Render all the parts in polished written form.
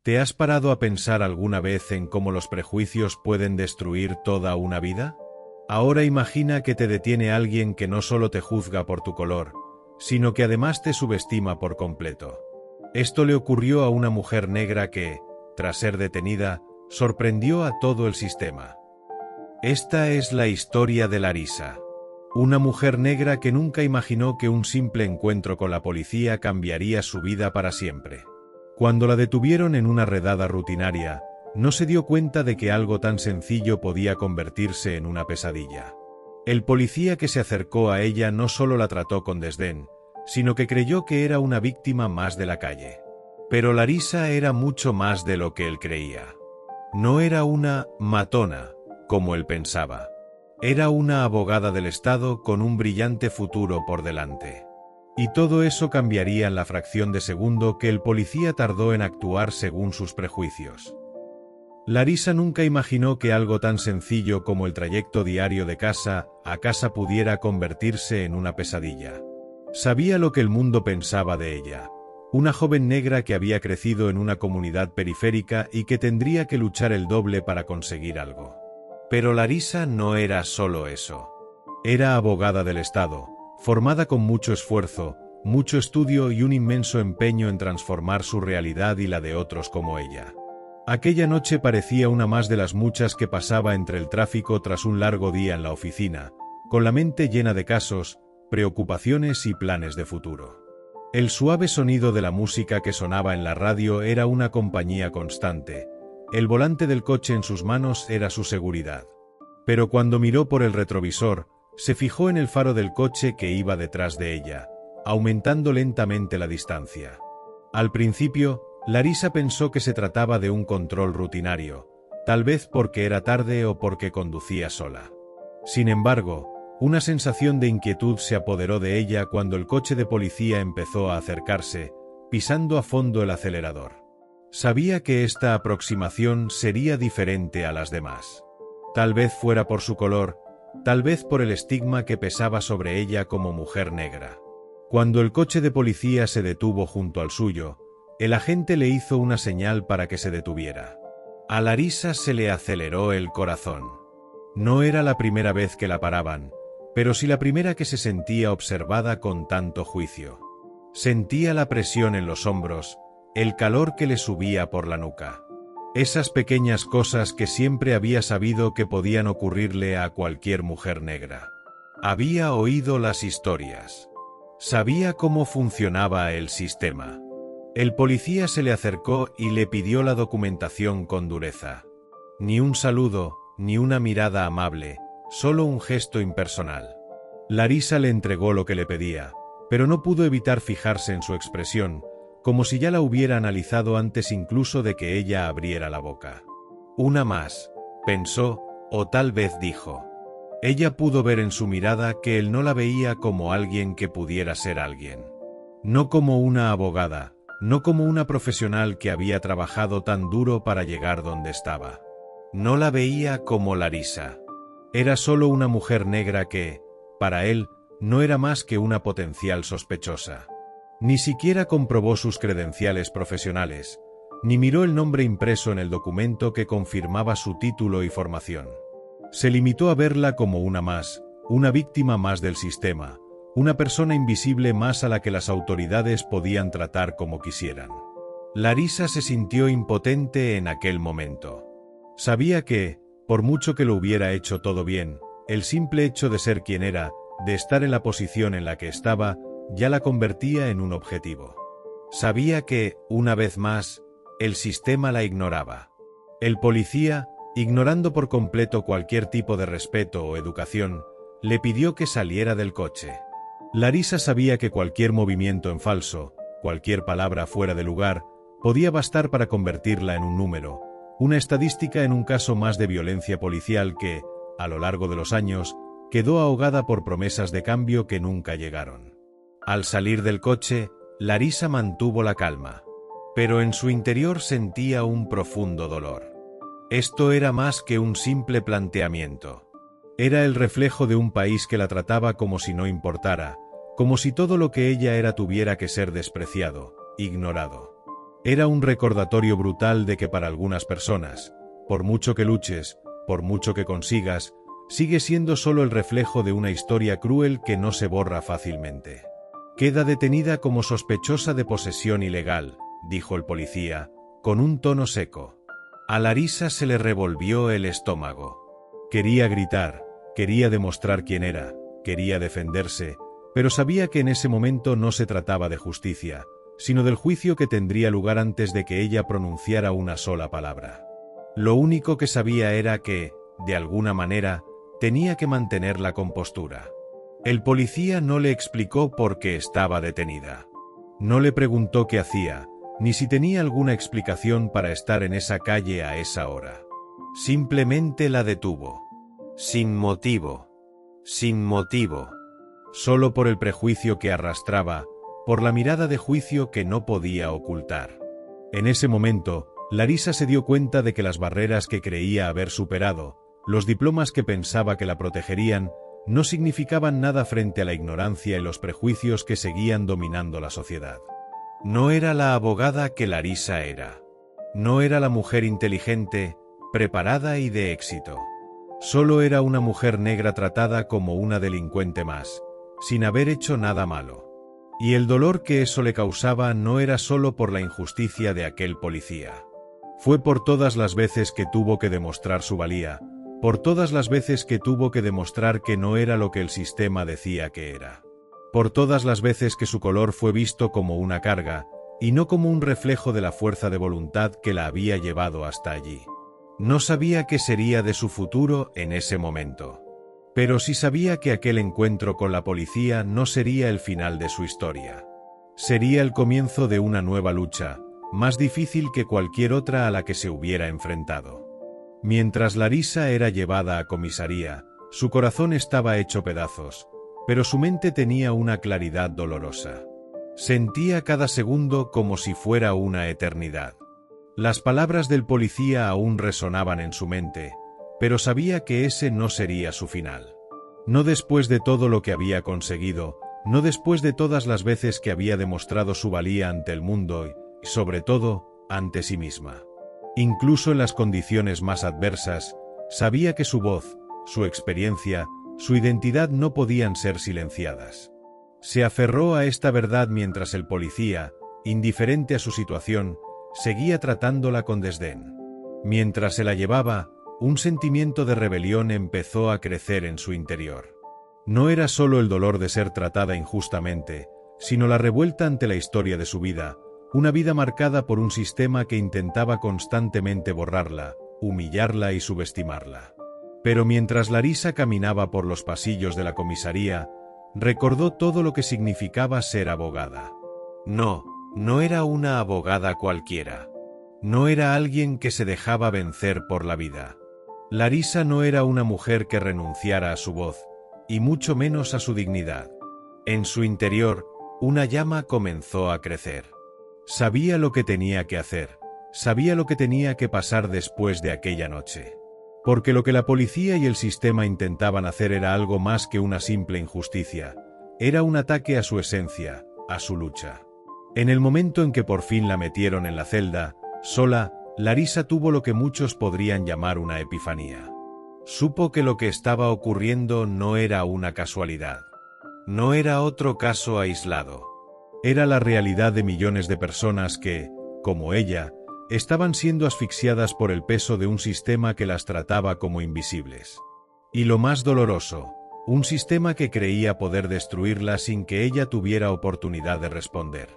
¿Te has parado a pensar alguna vez en cómo los prejuicios pueden destruir toda una vida? Ahora imagina que te detiene alguien que no solo te juzga por tu color, sino que además te subestima por completo. Esto le ocurrió a una mujer negra que, tras ser detenida, sorprendió a todo el sistema. Esta es la historia de Larissa. Una mujer negra que nunca imaginó que un simple encuentro con la policía cambiaría su vida para siempre. Cuando la detuvieron en una redada rutinaria, no se dio cuenta de que algo tan sencillo podía convertirse en una pesadilla. El policía que se acercó a ella no solo la trató con desdén, sino que creyó que era una víctima más de la calle. Pero Larissa era mucho más de lo que él creía. No era una matona, como él pensaba. Era una abogada del Estado con un brillante futuro por delante. Y todo eso cambiaría en la fracción de segundo que el policía tardó en actuar según sus prejuicios. Larissa nunca imaginó que algo tan sencillo como el trayecto diario de casa a casa pudiera convertirse en una pesadilla. Sabía lo que el mundo pensaba de ella. Una joven negra que había crecido en una comunidad periférica y que tendría que luchar el doble para conseguir algo. Pero Larissa no era solo eso. Era abogada del Estado, formada con mucho esfuerzo, mucho estudio y un inmenso empeño en transformar su realidad y la de otros como ella. Aquella noche parecía una más de las muchas que pasaba entre el tráfico tras un largo día en la oficina, con la mente llena de casos, preocupaciones y planes de futuro. El suave sonido de la música que sonaba en la radio era una compañía constante. El volante del coche en sus manos era su seguridad. Pero cuando miró por el retrovisor, se fijó en el faro del coche que iba detrás de ella, aumentando lentamente la distancia. Al principio, Larissa pensó que se trataba de un control rutinario, tal vez porque era tarde o porque conducía sola. Sin embargo, una sensación de inquietud se apoderó de ella cuando el coche de policía empezó a acercarse, pisando a fondo el acelerador. Sabía que esta aproximación sería diferente a las demás. Tal vez fuera por su color, tal vez por el estigma que pesaba sobre ella como mujer negra. Cuando el coche de policía se detuvo junto al suyo, el agente le hizo una señal para que se detuviera. A Larissa se le aceleró el corazón. No era la primera vez que la paraban, pero sí la primera que se sentía observada con tanto juicio. Sentía la presión en los hombros, el calor que le subía por la nuca. Esas pequeñas cosas que siempre había sabido que podían ocurrirle a cualquier mujer negra. Había oído las historias. Sabía cómo funcionaba el sistema. El policía se le acercó y le pidió la documentación con dureza. Ni un saludo, ni una mirada amable, solo un gesto impersonal. Larissa le entregó lo que le pedía, pero no pudo evitar fijarse en su expresión, como si ya la hubiera analizado antes incluso de que ella abriera la boca. Una más, pensó, o tal vez dijo. Ella pudo ver en su mirada que él no la veía como alguien que pudiera ser alguien. No como una abogada, no como una profesional que había trabajado tan duro para llegar donde estaba. No la veía como Larissa. Era solo una mujer negra que, para él, no era más que una potencial sospechosa. Ni siquiera comprobó sus credenciales profesionales, ni miró el nombre impreso en el documento que confirmaba su título y formación. Se limitó a verla como una más, una víctima más del sistema, una persona invisible más a la que las autoridades podían tratar como quisieran. Larissa se sintió impotente en aquel momento. Sabía que, por mucho que lo hubiera hecho todo bien, el simple hecho de ser quien era, de estar en la posición en la que estaba, ya la convertía en un objetivo. Sabía que, una vez más, el sistema la ignoraba. El policía, ignorando por completo cualquier tipo de respeto o educación, le pidió que saliera del coche. Larissa sabía que cualquier movimiento en falso, cualquier palabra fuera de lugar, podía bastar para convertirla en un número, una estadística en un caso más de violencia policial que, a lo largo de los años, quedó ahogada por promesas de cambio que nunca llegaron. Al salir del coche, Larissa mantuvo la calma, pero en su interior sentía un profundo dolor. Esto era más que un simple planteamiento. Era el reflejo de un país que la trataba como si no importara, como si todo lo que ella era tuviera que ser despreciado, ignorado. Era un recordatorio brutal de que para algunas personas, por mucho que luches, por mucho que consigas, sigue siendo solo el reflejo de una historia cruel que no se borra fácilmente. Queda detenida como sospechosa de posesión ilegal, dijo el policía, con un tono seco. A Larisa se le revolvió el estómago. Quería gritar, quería demostrar quién era, quería defenderse, pero sabía que en ese momento no se trataba de justicia, sino del juicio que tendría lugar antes de que ella pronunciara una sola palabra. Lo único que sabía era que, de alguna manera, tenía que mantener la compostura. El policía no le explicó por qué estaba detenida. No le preguntó qué hacía, ni si tenía alguna explicación para estar en esa calle a esa hora. Simplemente la detuvo. Sin motivo. Sin motivo. Solo por el prejuicio que arrastraba, por la mirada de juicio que no podía ocultar. En ese momento, Larisa se dio cuenta de que las barreras que creía haber superado, los diplomas que pensaba que la protegerían, no significaban nada frente a la ignorancia y los prejuicios que seguían dominando la sociedad. No era la abogada que Larisa era. No era la mujer inteligente, preparada y de éxito. Solo era una mujer negra tratada como una delincuente más, sin haber hecho nada malo. Y el dolor que eso le causaba no era solo por la injusticia de aquel policía. Fue por todas las veces que tuvo que demostrar su valía, por todas las veces que tuvo que demostrar que no era lo que el sistema decía que era. Por todas las veces que su color fue visto como una carga, y no como un reflejo de la fuerza de voluntad que la había llevado hasta allí. No sabía qué sería de su futuro en ese momento. Pero sí sabía que aquel encuentro con la policía no sería el final de su historia. Sería el comienzo de una nueva lucha, más difícil que cualquier otra a la que se hubiera enfrentado. Mientras Larisa era llevada a comisaría, su corazón estaba hecho pedazos, pero su mente tenía una claridad dolorosa. Sentía cada segundo como si fuera una eternidad. Las palabras del policía aún resonaban en su mente, pero sabía que ese no sería su final. No después de todo lo que había conseguido, no después de todas las veces que había demostrado su valía ante el mundo y, sobre todo, ante sí misma. Incluso en las condiciones más adversas, sabía que su voz, su experiencia, su identidad no podían ser silenciadas. Se aferró a esta verdad mientras el policía, indiferente a su situación, seguía tratándola con desdén. Mientras se la llevaba, un sentimiento de rebelión empezó a crecer en su interior. No era solo el dolor de ser tratada injustamente, sino la revuelta ante la historia de su vida, una vida marcada por un sistema que intentaba constantemente borrarla, humillarla y subestimarla. Pero mientras Larisa caminaba por los pasillos de la comisaría, recordó todo lo que significaba ser abogada. No, no era una abogada cualquiera. No era alguien que se dejaba vencer por la vida. Larisa no era una mujer que renunciara a su voz, y mucho menos a su dignidad. En su interior, una llama comenzó a crecer. Sabía lo que tenía que hacer, sabía lo que tenía que pasar después de aquella noche. Porque lo que la policía y el sistema intentaban hacer era algo más que una simple injusticia, era un ataque a su esencia, a su lucha. En el momento en que por fin la metieron en la celda, sola, Larisa tuvo lo que muchos podrían llamar una epifanía. Supo que lo que estaba ocurriendo no era una casualidad. No era otro caso aislado. Era la realidad de millones de personas que, como ella, estaban siendo asfixiadas por el peso de un sistema que las trataba como invisibles. Y lo más doloroso, un sistema que creía poder destruirla sin que ella tuviera oportunidad de responder.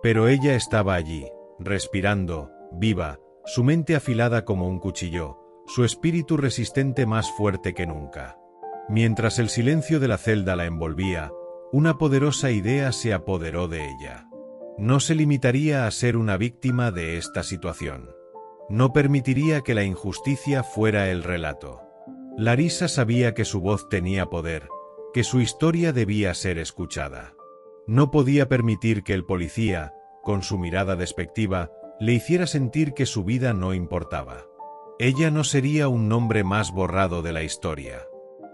Pero ella estaba allí, respirando, viva, su mente afilada como un cuchillo, su espíritu resistente más fuerte que nunca. Mientras el silencio de la celda la envolvía, una poderosa idea se apoderó de ella. No se limitaría a ser una víctima de esta situación. No permitiría que la injusticia fuera el relato. Larisa sabía que su voz tenía poder, que su historia debía ser escuchada. No podía permitir que el policía, con su mirada despectiva, le hiciera sentir que su vida no importaba. Ella no sería un nombre más borrado de la historia.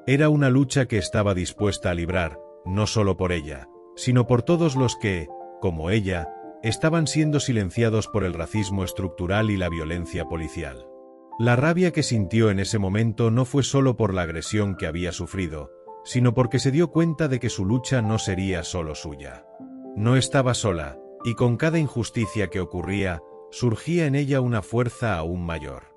Era una lucha que estaba dispuesta a librar, no solo por ella, sino por todos los que, como ella, estaban siendo silenciados por el racismo estructural y la violencia policial. La rabia que sintió en ese momento no fue solo por la agresión que había sufrido, sino porque se dio cuenta de que su lucha no sería solo suya. No estaba sola, y con cada injusticia que ocurría, surgía en ella una fuerza aún mayor.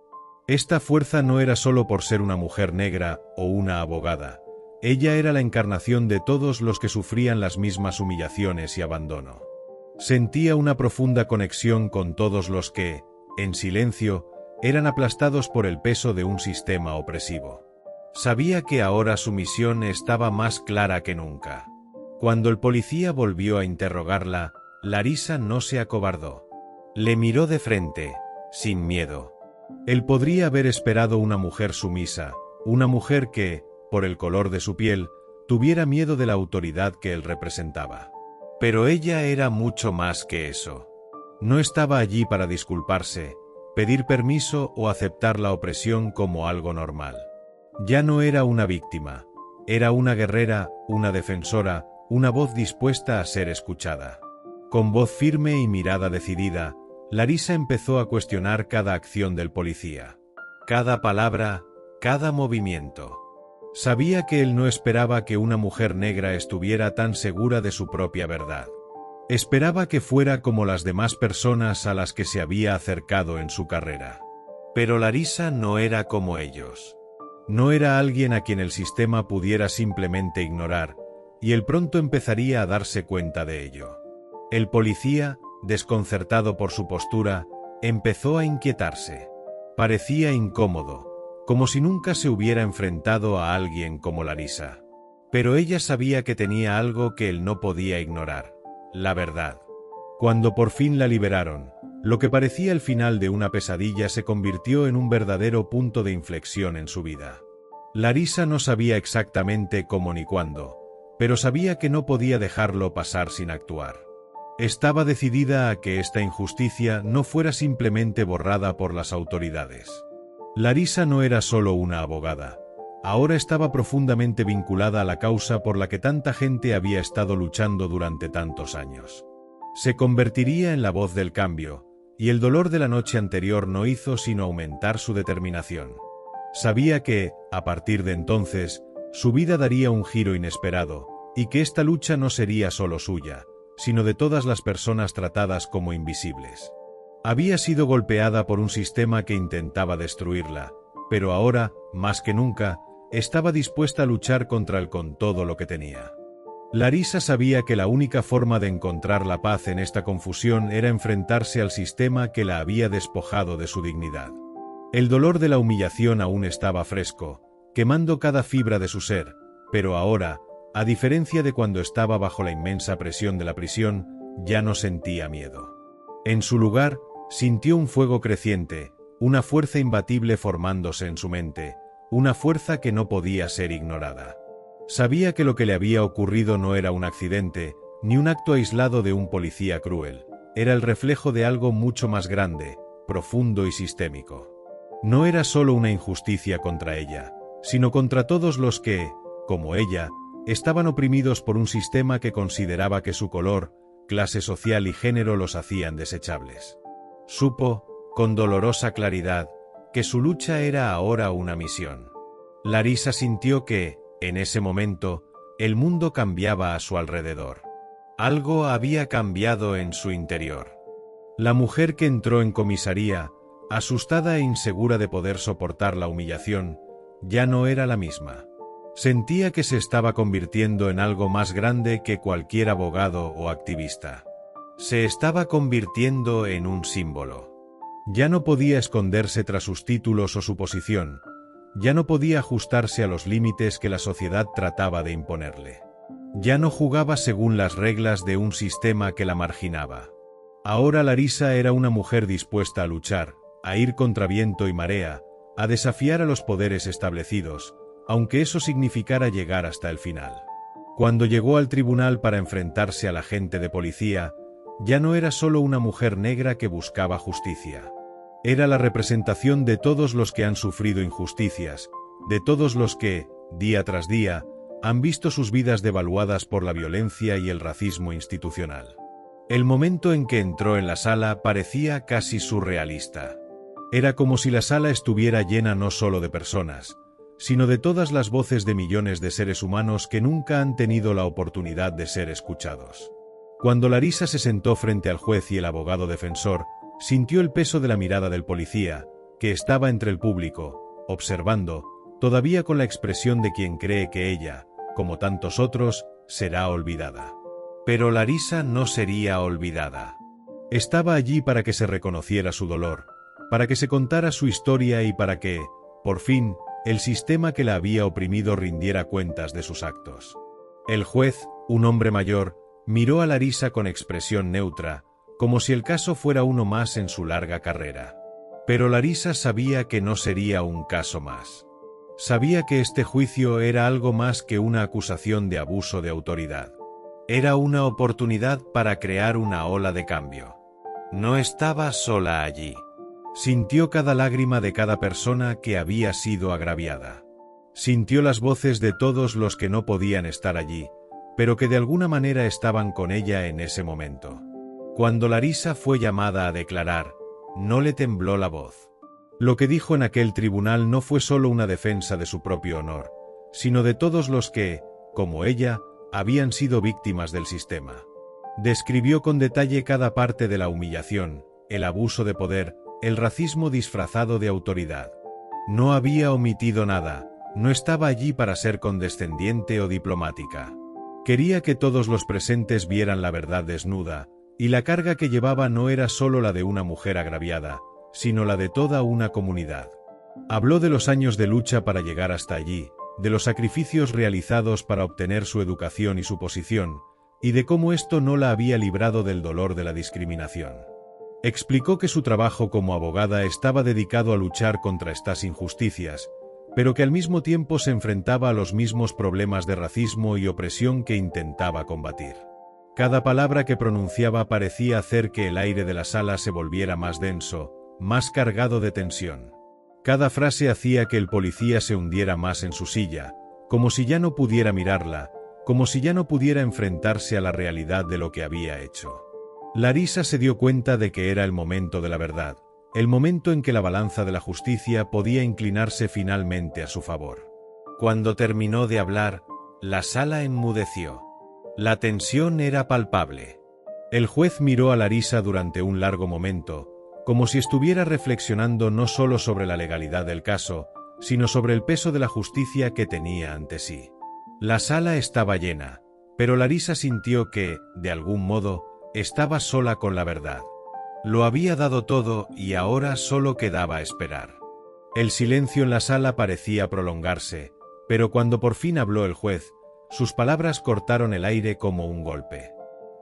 Esta fuerza no era solo por ser una mujer negra o una abogada. Ella era la encarnación de todos los que sufrían las mismas humillaciones y abandono. Sentía una profunda conexión con todos los que, en silencio, eran aplastados por el peso de un sistema opresivo. Sabía que ahora su misión estaba más clara que nunca. Cuando el policía volvió a interrogarla, Larissa no se acobardó. Le miró de frente, sin miedo. Él podría haber esperado una mujer sumisa, una mujer que, por el color de su piel, tuviera miedo de la autoridad que él representaba. Pero ella era mucho más que eso. No estaba allí para disculparse, pedir permiso o aceptar la opresión como algo normal. Ya no era una víctima, era una guerrera, una defensora, una voz dispuesta a ser escuchada. Con voz firme y mirada decidida, Larissa empezó a cuestionar cada acción del policía. Cada palabra, cada movimiento. Sabía que él no esperaba que una mujer negra estuviera tan segura de su propia verdad. Esperaba que fuera como las demás personas a las que se había acercado en su carrera. Pero Larissa no era como ellos. No era alguien a quien el sistema pudiera simplemente ignorar, y él pronto empezaría a darse cuenta de ello. El policía, desconcertado por su postura, empezó a inquietarse. Parecía incómodo, como si nunca se hubiera enfrentado a alguien como Larissa. Pero ella sabía que tenía algo que él no podía ignorar: la verdad. Cuando por fin la liberaron, lo que parecía el final de una pesadilla se convirtió en un verdadero punto de inflexión en su vida. Larissa no sabía exactamente cómo ni cuándo, pero sabía que no podía dejarlo pasar sin actuar. Estaba decidida a que esta injusticia no fuera simplemente borrada por las autoridades. Larissa no era solo una abogada. Ahora estaba profundamente vinculada a la causa por la que tanta gente había estado luchando durante tantos años. Se convertiría en la voz del cambio, y el dolor de la noche anterior no hizo sino aumentar su determinación. Sabía que, a partir de entonces, su vida daría un giro inesperado, y que esta lucha no sería solo suya, sino de todas las personas tratadas como invisibles. Había sido golpeada por un sistema que intentaba destruirla, pero ahora, más que nunca, estaba dispuesta a luchar contra él con todo lo que tenía. Larissa sabía que la única forma de encontrar la paz en esta confusión era enfrentarse al sistema que la había despojado de su dignidad. El dolor de la humillación aún estaba fresco, quemando cada fibra de su ser, pero ahora, a diferencia de cuando estaba bajo la inmensa presión de la prisión, ya no sentía miedo. En su lugar, sintió un fuego creciente, una fuerza imbatible formándose en su mente, una fuerza que no podía ser ignorada. Sabía que lo que le había ocurrido no era un accidente, ni un acto aislado de un policía cruel, era el reflejo de algo mucho más grande, profundo y sistémico. No era solo una injusticia contra ella, sino contra todos los que, como ella, estaban oprimidos por un sistema que consideraba que su color, clase social y género los hacían desechables. Supo, con dolorosa claridad, que su lucha era ahora una misión. Larissa sintió que, en ese momento, el mundo cambiaba a su alrededor. Algo había cambiado en su interior. La mujer que entró en comisaría, asustada e insegura de poder soportar la humillación, ya no era la misma. Sentía que se estaba convirtiendo en algo más grande que cualquier abogado o activista. Se estaba convirtiendo en un símbolo. Ya no podía esconderse tras sus títulos o su posición. Ya no podía ajustarse a los límites que la sociedad trataba de imponerle. Ya no jugaba según las reglas de un sistema que la marginaba. Ahora Larissa era una mujer dispuesta a luchar, a ir contra viento y marea, a desafiar a los poderes establecidos, aunque eso significara llegar hasta el final. Cuando llegó al tribunal para enfrentarse al agente de policía, ya no era solo una mujer negra que buscaba justicia. Era la representación de todos los que han sufrido injusticias, de todos los que, día tras día, han visto sus vidas devaluadas por la violencia y el racismo institucional. El momento en que entró en la sala parecía casi surrealista. Era como si la sala estuviera llena no solo de personas, sino de todas las voces de millones de seres humanos que nunca han tenido la oportunidad de ser escuchados. Cuando Larisa se sentó frente al juez y el abogado defensor, sintió el peso de la mirada del policía, que estaba entre el público, observando, todavía con la expresión de quien cree que ella, como tantos otros, será olvidada. Pero Larisa no sería olvidada. Estaba allí para que se reconociera su dolor, para que se contara su historia y para que, por fin, el sistema que la había oprimido rindiera cuentas de sus actos. El juez, un hombre mayor, miró a Larisa con expresión neutra, como si el caso fuera uno más en su larga carrera. Pero Larisa sabía que no sería un caso más. Sabía que este juicio era algo más que una acusación de abuso de autoridad. Era una oportunidad para crear una ola de cambio. No estaba sola allí. Sintió cada lágrima de cada persona que había sido agraviada. Sintió las voces de todos los que no podían estar allí, pero que de alguna manera estaban con ella en ese momento. Cuando Larisa fue llamada a declarar, no le tembló la voz. Lo que dijo en aquel tribunal no fue solo una defensa de su propio honor, sino de todos los que, como ella, habían sido víctimas del sistema. Describió con detalle cada parte de la humillación, el abuso de poder, el racismo disfrazado de autoridad. No había omitido nada, no estaba allí para ser condescendiente o diplomática. Quería que todos los presentes vieran la verdad desnuda, y la carga que llevaba no era solo la de una mujer agraviada, sino la de toda una comunidad. Habló de los años de lucha para llegar hasta allí, de los sacrificios realizados para obtener su educación y su posición, y de cómo esto no la había librado del dolor de la discriminación. Explicó que su trabajo como abogada estaba dedicado a luchar contra estas injusticias, pero que al mismo tiempo se enfrentaba a los mismos problemas de racismo y opresión que intentaba combatir. Cada palabra que pronunciaba parecía hacer que el aire de la sala se volviera más denso, más cargado de tensión. Cada frase hacía que el policía se hundiera más en su silla, como si ya no pudiera mirarla, como si ya no pudiera enfrentarse a la realidad de lo que había hecho. Larisa se dio cuenta de que era el momento de la verdad, el momento en que la balanza de la justicia podía inclinarse finalmente a su favor. Cuando terminó de hablar, la sala enmudeció. La tensión era palpable. El juez miró a Larisa durante un largo momento, como si estuviera reflexionando no solo sobre la legalidad del caso, sino sobre el peso de la justicia que tenía ante sí. La sala estaba llena, pero Larisa sintió que, de algún modo, estaba sola con la verdad. Lo había dado todo y ahora solo quedaba esperar. El silencio en la sala parecía prolongarse, pero cuando por fin habló el juez, sus palabras cortaron el aire como un golpe.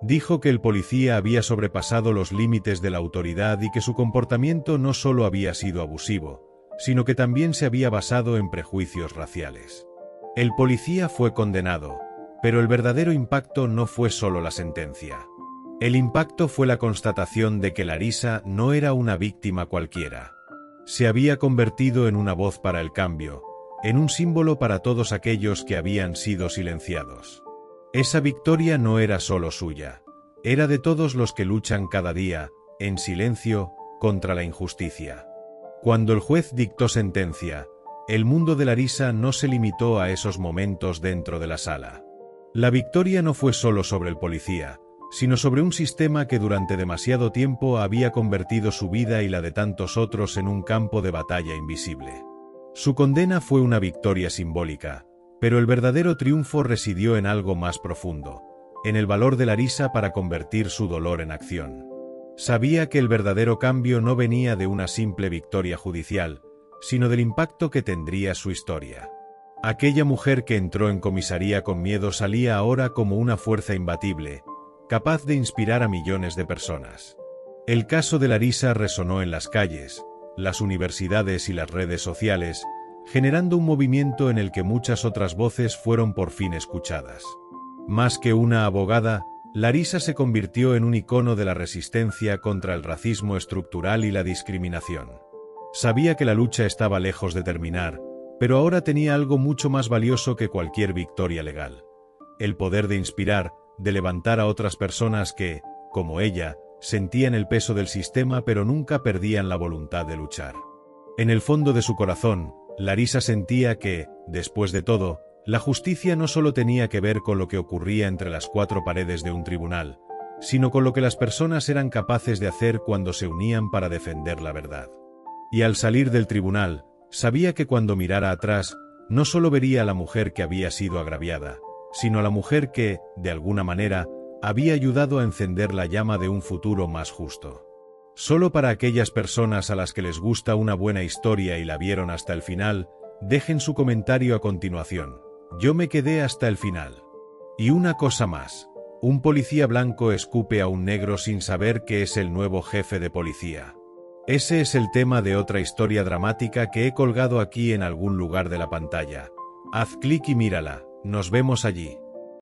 Dijo que el policía había sobrepasado los límites de la autoridad y que su comportamiento no solo había sido abusivo, sino que también se había basado en prejuicios raciales. El policía fue condenado, pero el verdadero impacto no fue solo la sentencia. El impacto fue la constatación de que Larisa no era una víctima cualquiera. Se había convertido en una voz para el cambio, en un símbolo para todos aquellos que habían sido silenciados. Esa victoria no era solo suya, era de todos los que luchan cada día, en silencio, contra la injusticia. Cuando el juez dictó sentencia, el mundo de Larisa no se limitó a esos momentos dentro de la sala. La victoria no fue solo sobre el policía, sino sobre un sistema que durante demasiado tiempo había convertido su vida y la de tantos otros en un campo de batalla invisible. Su condena fue una victoria simbólica, pero el verdadero triunfo residió en algo más profundo, en el valor de Larisa para convertir su dolor en acción. Sabía que el verdadero cambio no venía de una simple victoria judicial, sino del impacto que tendría su historia. Aquella mujer que entró en comisaría con miedo salía ahora como una fuerza imbatible, capaz de inspirar a millones de personas. El caso de Larisa resonó en las calles, las universidades y las redes sociales, generando un movimiento en el que muchas otras voces fueron por fin escuchadas. Más que una abogada, Larisa se convirtió en un icono de la resistencia contra el racismo estructural y la discriminación. Sabía que la lucha estaba lejos de terminar, pero ahora tenía algo mucho más valioso que cualquier victoria legal: el poder de inspirar, de levantar a otras personas que, como ella, sentían el peso del sistema pero nunca perdían la voluntad de luchar. En el fondo de su corazón, Larisa sentía que, después de todo, la justicia no solo tenía que ver con lo que ocurría entre las cuatro paredes de un tribunal, sino con lo que las personas eran capaces de hacer cuando se unían para defender la verdad. Y al salir del tribunal, sabía que cuando mirara atrás, no solo vería a la mujer que había sido agraviada, sino a la mujer que, de alguna manera, había ayudado a encender la llama de un futuro más justo. Solo para aquellas personas a las que les gusta una buena historia y la vieron hasta el final, dejen su comentario a continuación. Yo me quedé hasta el final. Y una cosa más. Un policía blanco escupe a un negro sin saber que es el nuevo jefe de policía. Ese es el tema de otra historia dramática que he colgado aquí en algún lugar de la pantalla. Haz clic y mírala. Nos vemos allí.